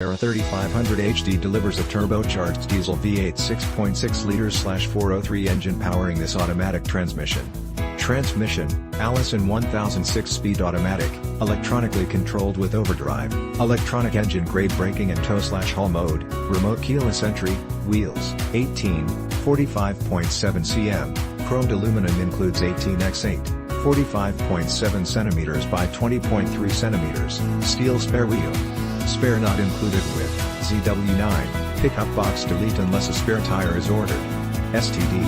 Sierra 3500 HD delivers a turbocharged diesel V8 6.6 liters/403 engine powering this automatic transmission. Transmission, ALLISON 1006 speed automatic, electronically controlled with overdrive, electronic engine grade braking and tow/haul mode, remote keyless entry, wheels, 18, 45.7 cm, chromed aluminum includes 18x8, 45.7 cm by 20.3 cm, steel spare wheel. Spare not included with ZW9, pickup box delete unless a spare tire is ordered. STD.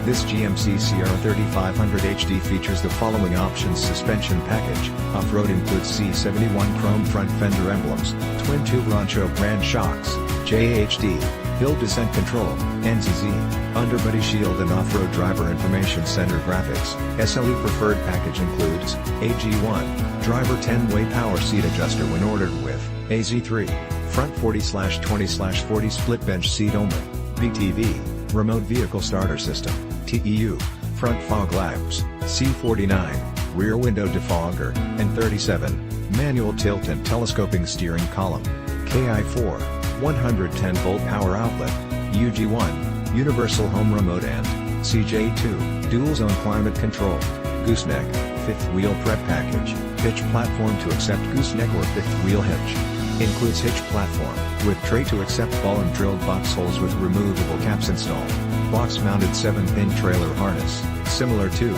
This GMC Sierra 3500 HD features the following options: suspension package, off-road includes C71 chrome front fender emblems, twin-tube Rancho brand shocks, JHD, hill descent control, NZZ, underbody shield and off-road driver information center graphics. SLE preferred package includes AG1, driver 10-way power seat adjuster when ordered with AZ3, front 40/20/40 split bench seat only, BTV, remote vehicle starter system, TEU, front fog lamps, C49, rear window defogger, and 37, manual tilt and telescoping steering column, KI4, 110-volt power outlet, UG1, universal home remote and CJ2, dual zone climate control, gooseneck, fifth wheel prep package, hitch platform to accept gooseneck or fifth wheel hitch. Includes hitch platform, with tray to accept ball and drilled box holes with removable caps installed, box-mounted 7-pin trailer harness, similar to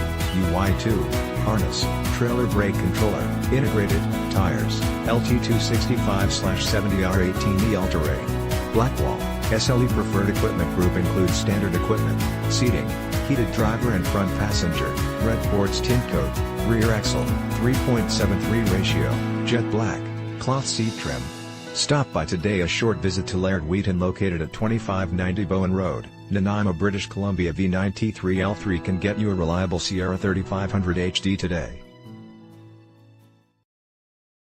UI2, harness, trailer brake controller, integrated, tires, LT265/70R18E all-terrain. Blackwall, SLE preferred equipment group includes standard equipment, seating, heated driver and front passenger, red boards tint coat, rear axle, 3.73 ratio, jet black, cloth seat trim. Stop by today. A short visit to Laird Wheaton located at 2590 Bowen Road, Nanaimo, British Columbia. V9T3L3 can get you a reliable Sierra 3500 HD today.